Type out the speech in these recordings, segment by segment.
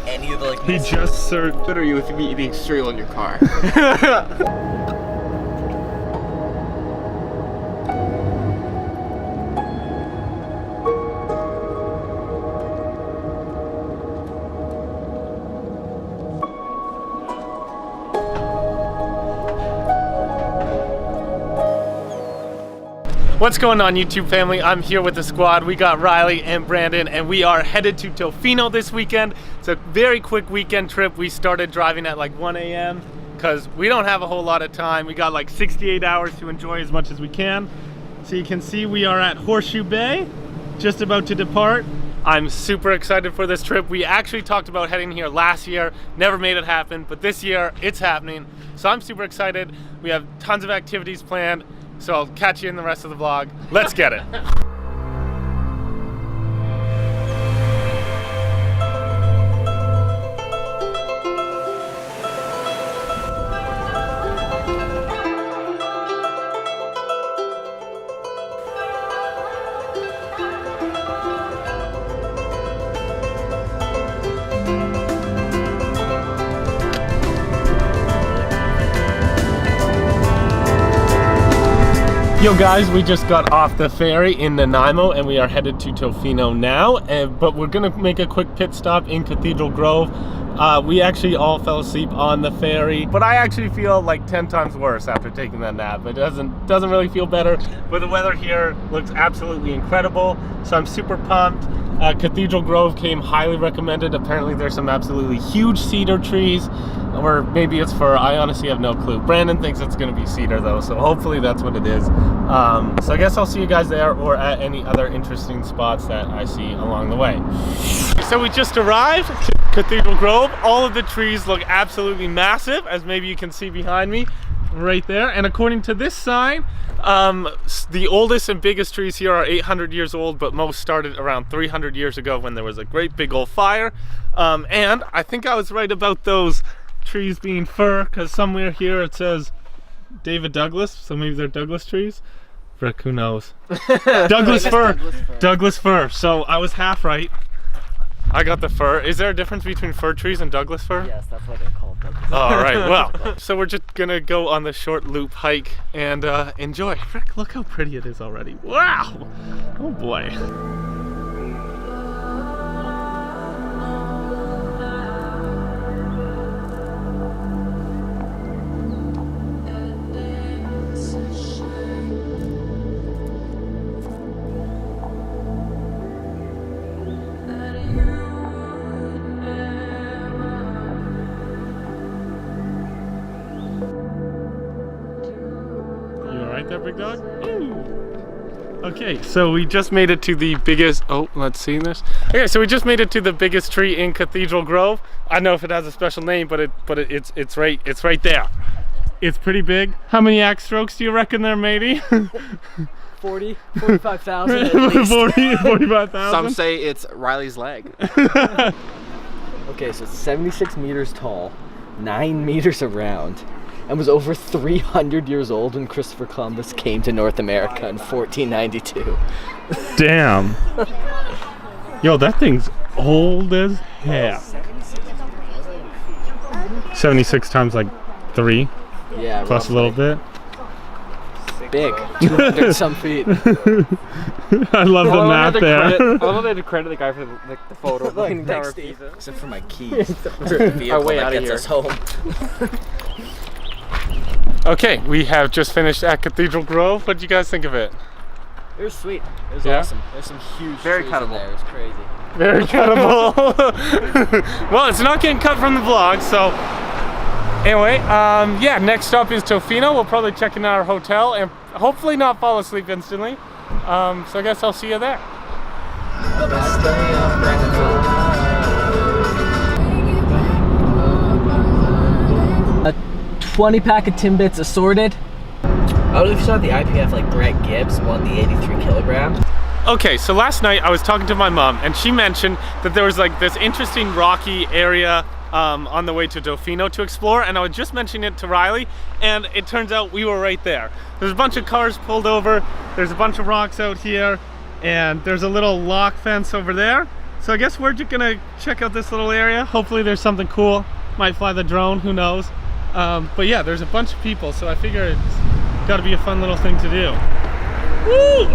any of the like. He just searched. What are you if you be eating cereal in your car? What's going on, YouTube family? I'm here with the squad. We got Riley and Brandon, and we are headed to Tofino this weekend. It's a very quick weekend trip. We started driving at like 1 a.m. because we don't have a whole lot of time. We got like 68 hours to enjoy as much as we can. So you can see we are at Horseshoe Bay, just about to depart. I'm super excited for this trip. We actually talked about heading here last year, never made it happen, but this year it's happening. So I'm super excited. We have tons of activities planned. So I'll catch you in the rest of the vlog. Let's get it. Yo guys, we just got off the ferry in Nanaimo and we are headed to Tofino now, but we're gonna make a quick pit stop in Cathedral Grove. We actually all fell asleep on the ferry, but I actually feel like 10 times worse after taking that nap. It doesn't really feel better, but the weather here looks absolutely incredible, so I'm super pumped. Cathedral Grove came highly recommended. Apparently there's some absolutely huge cedar trees, or maybe it's fir. I honestly have no clue. Brandon thinks it's gonna be cedar though, so hopefully that's what it is. So I guess I'll see you guys there or at any other interesting spots that I see along the way. So we just arrived to Cathedral Grove. All of the trees look absolutely massive, as maybe you can see behind me right there. And according to this sign, the oldest and biggest trees here are 800 years old, but most started around 300 years ago when there was a great big old fire. And I think I was right about those trees being fir, because somewhere here it says David Douglas, so maybe they're Douglas trees. Frick, who knows? Douglas fir. Douglas fir. So I was half right. I got the fir. Is there a difference between fir trees and Douglas fir? Yes, that's what they're called, Douglas. All right, well, so we're just gonna go on the short loop hike and enjoy. Frick, look how pretty it is already. Wow! Oh boy. There, big dog. Okay, so we just made it to the biggest, oh, let's see this. Okay, so we just made it to the biggest tree in Cathedral Grove. I don't know if it has a special name, but it's right there. It's pretty big. How many axe strokes do you reckon there, matey? 40, 45,000 at least. 40, 45,000. Some say it's Riley's leg. Okay, so it's 76 meters tall, 9 meters around, and was over 300 years old when Christopher Columbus came to North America in 1492. Damn. Yo, that thing's old as hell. 76 times like 3? Yeah, plus roughly. A little bit. Big. 200 some feet. I love the map there. I love they credit the guy for the photo. Look, thanks, Steve. Except for my keys. The vehicle way that out of gets here. us home. Okay, we have just finished at Cathedral Grove. What did you guys think of it? It was sweet. It was Yeah? awesome. There's some huge Very trees cuttable. in there. It was crazy. Very cuttable. Well, it's not getting cut from the vlog, so anyway, yeah, next stop is Tofino. We'll probably check in our hotel and hopefully not fall asleep instantly. So I guess I'll see you there. Best day of Brandon's. 20 pack of Timbits assorted. I don't know if you saw the IPF, like Brett Gibbs won the 83 kilograms. Okay, so last night I was talking to my mom and she mentioned that there was like this interesting rocky area on the way to Tofino to explore, and I was just mentioning it to Riley, and it turns out we were right there. There's a bunch of cars pulled over, there's a bunch of rocks out here, and there's a little lock fence over there. So I guess we're just gonna check out this little area. Hopefully there's something cool. Might fly the drone, who knows. But yeah, there's a bunch of people, so I figure it's gotta be a fun little thing to do. Woo!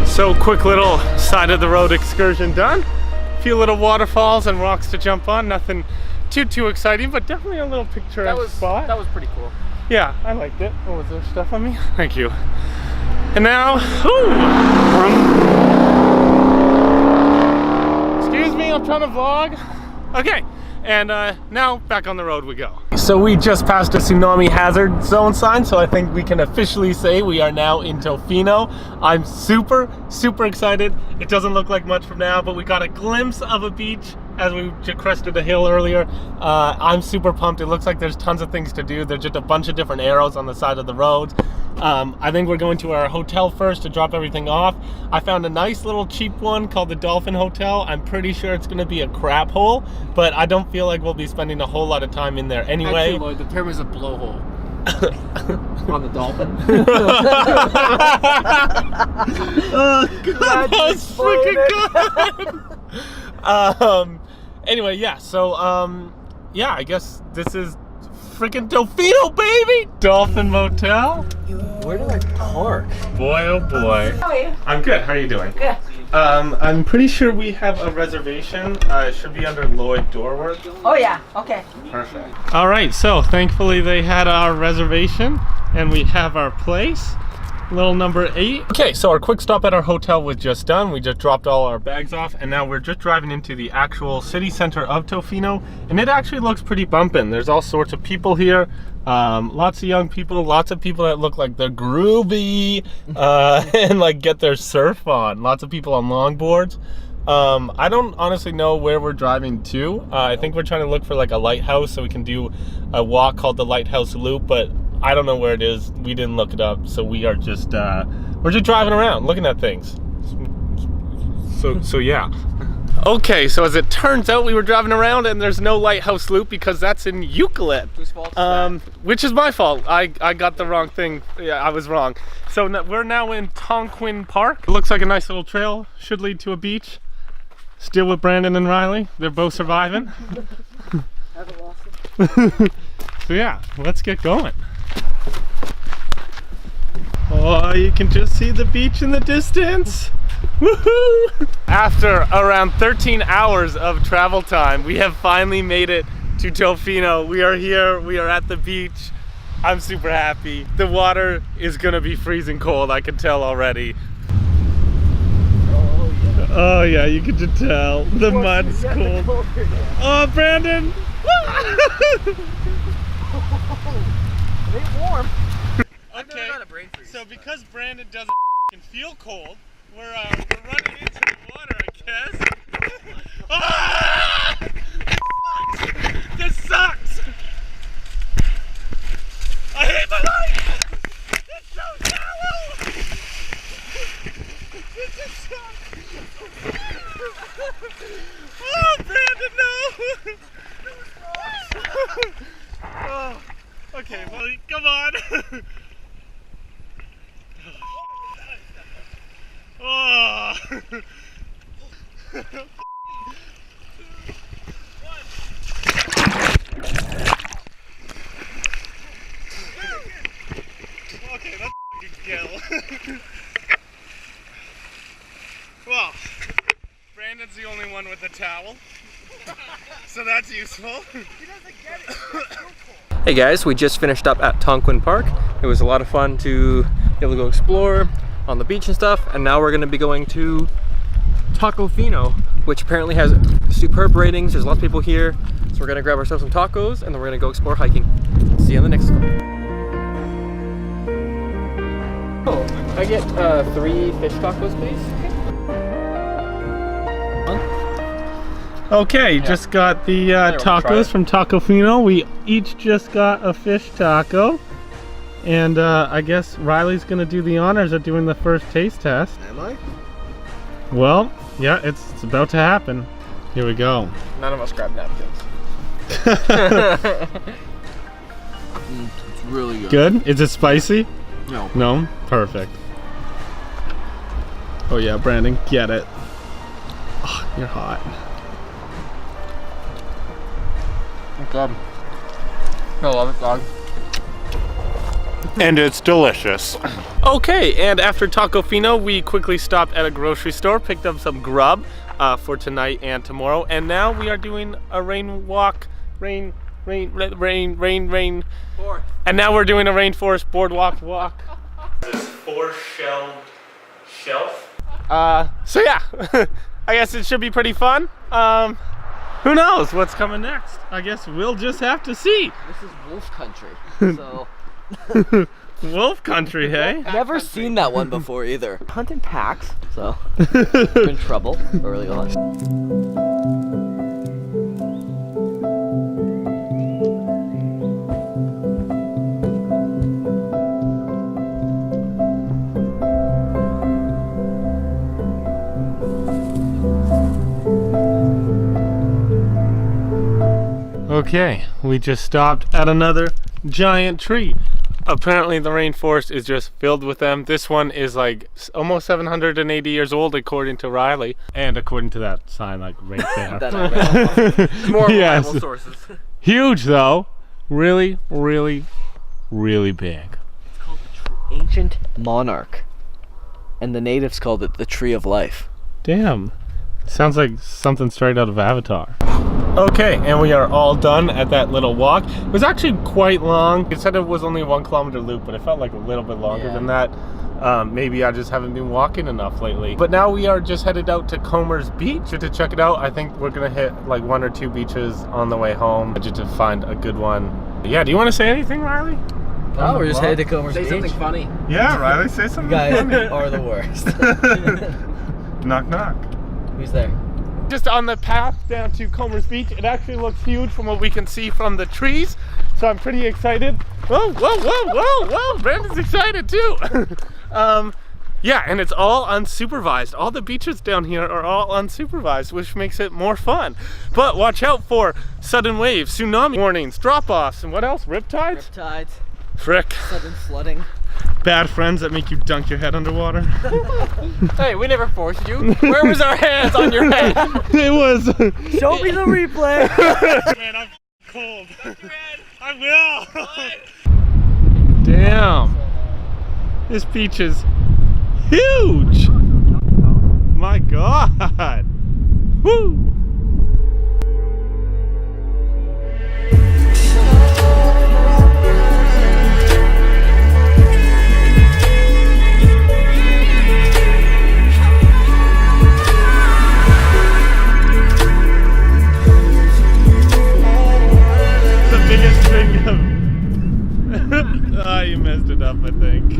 So quick little side of the road excursion done. A few little waterfalls and rocks to jump on. Nothing too exciting, but definitely a little picturesque spot. That was pretty cool. Yeah, I liked it. Oh, was there stuff on me? Thank you. And now, excuse me, I'm trying to vlog. Okay, and now back on the road we go. So we just passed a tsunami hazard zone sign, so I think we can officially say we are now in Tofino. I'm super excited. It doesn't look like much from now, but we got a glimpse of a beach as we just crested a hill earlier. I'm super pumped. It looks like there's tons of things to do. There's just a bunch of different arrows on the side of the road. I think we're going to our hotel first to drop everything off. I found a nice little cheap one called the Dolphin Hotel. I'm pretty sure it's going to be a crap hole, but I don't feel like we'll be spending a whole lot of time in there anyway. Actually, Lloyd, the term is a blowhole. On the Dolphin. Oh, God, that was freaking good. Anyway, yeah, so yeah, I guess this is freaking Tofino, baby! Dolphin Motel. Where do I park? Boy, oh boy. How are you? I'm good. How are you doing? Good. I'm pretty sure we have a reservation. It should be under Lloyd Doorworth. Oh yeah, okay. Perfect. All right, so thankfully they had our reservation and we have our place. Little number 8. Okay, so our quick stop at our hotel was just done. We just dropped all our bags off and now we're just driving into the actual city center of Tofino, and it actually looks pretty bumpin'. There's all sorts of people here. Lots of young people, lots of people that look like they're groovy and like get their surf on. Lots of people on longboards. I don't honestly know where we're driving to. I think we're trying to look for like a lighthouse so we can do a walk called the Lighthouse Loop, but I don't know where it is. We didn't look it up, so we are just we're just driving around looking at things. So yeah. Okay, so as it turns out, we were driving around and there's no Lighthouse Loop because that's in Euclid. Whose fault is that? Which is my fault. I got the wrong thing. Yeah, I was wrong. So we're now in Tonquin Park. It looks like a nice little trail. Should lead to a beach. Still with Brandon and Riley. They're both surviving. Haven't lost it. So yeah, let's get going. Oh, you can just see the beach in the distance. Woohoo! After around 13 hours of travel time, we have finally made it to Tofino. We are here, we are at the beach. I'm super happy. The water is gonna be freezing cold, I can tell already. Oh yeah, you can just tell. The mud's cold. Oh, Brandon! It ain't warm. Okay, so because Brandon doesn't feel cold, we're running into the water, I guess. Ah! This sucks! I hate my life! It's so shallow! This is so... Oh, Brandon, no! Oh, okay, well, come on! Oh. Okay, that's fucking kill. Well, Brandon's the only one with the towel, so that's useful. He doesn't get it. Hey guys, we just finished up at Tonquin Park. It was a lot of fun to be able to go explore on the beach and stuff, and now we're going to be going to Tofino, which apparently has superb ratings. There's lots of people here, so we're going to grab ourselves some tacos and then we're going to go explore hiking. See you on the next one. I get 3 fish tacos, please. Okay, just got the tacos from Tofino. We each just got a fish taco. And I guess Riley's gonna do the honors of doing the first taste test. Am I? Well, yeah, it's about to happen. Here we go. None of us grab napkins. It's really good. Good? Is it spicy? No. No? Perfect. Oh yeah, Brandon, get it. Oh, you're hot. God. I love it, dog. And it's delicious. Okay, and after Tofino, we quickly stopped at a grocery store, picked up some grub for tonight and tomorrow, and now we are doing a rain walk. And now we're doing a rainforest boardwalk walk. This 4-shelved shelf. So yeah, I guess it should be pretty fun. Who knows what's coming next? I guess we'll just have to see. This is wolf country, so... Wolf country, hey? Never seen that one before either. Hunt in packs, so we're in trouble early on. Okay, we just stopped at another giant tree. Apparently the rainforest is just filled with them. This one is like almost 780 years old according to Riley. And according to that sign like right there. More yes. reliable sources. Huge though. Really, really, really big. It's called the ancient monarch, and the natives called it the tree of life. Damn. Sounds like something straight out of Avatar. Okay, and we are all done at that little walk. It was actually quite long. It said it was only a 1 kilometer loop, but it felt like a little bit longer than that. Maybe I just haven't been walking enough lately. But now we are just headed out to Comer's Beach to check it out. I think we're gonna hit like 1 or 2 beaches on the way home just to find a good one. Yeah, do you want to say anything, Riley? Oh, we're just headed to Comer's Beach. Say something funny. Yeah, Riley, say something. You guys are the worst. Knock, knock. Who's there? Just on the path down to Comer's Beach. It actually looks huge from what we can see from the trees, so I'm pretty excited. Whoa, whoa, whoa, whoa, whoa! Brandon's excited too. Yeah, and it's all unsupervised. All the beaches down here are all unsupervised, which makes it more fun. But watch out for sudden waves, tsunami warnings, drop-offs, and what else? Riptides? Riptides. Frick. Sudden flooding. Bad friends that make you dunk your head underwater. Hey, we never forced you. Where was our hands on your head? It was. Show me the replay. Man, I'm cold. I will. Damn. This beach is huge. My God. Woo. You messed it up, I think.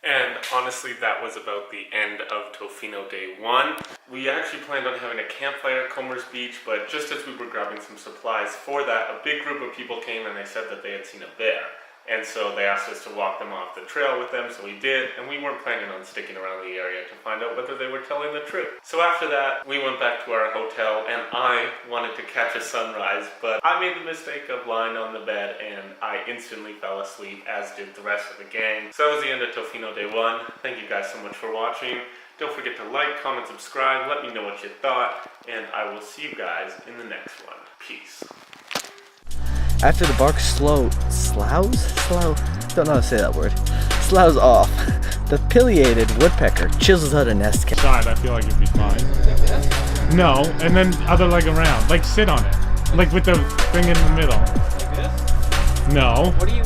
And honestly, that was about the end of Tofino Day 1. We actually planned on having a campfire at Comer's Beach, but just as we were grabbing some supplies for that, a big group of people came and they said that they had seen a bear. And so they asked us to walk them off the trail with them, so we did, and we weren't planning on sticking around the area to find out whether they were telling the truth. So after that, we went back to our hotel, and I wanted to catch a sunrise, but I made the mistake of lying on the bed, and I instantly fell asleep, as did the rest of the gang. So that was the end of Tofino Day 1. Thank you guys so much for watching. Don't forget to like, comment, subscribe, let me know what you thought, and I will see you guys in the next one. Peace. After the bark sloughs, don't know how to say that word, sloughs off, the pileated woodpecker chisels out a nest. Side, I feel like it'd be fine. No, and then other leg around, like sit on it, like with the thing in the middle. Like this? No. What do you...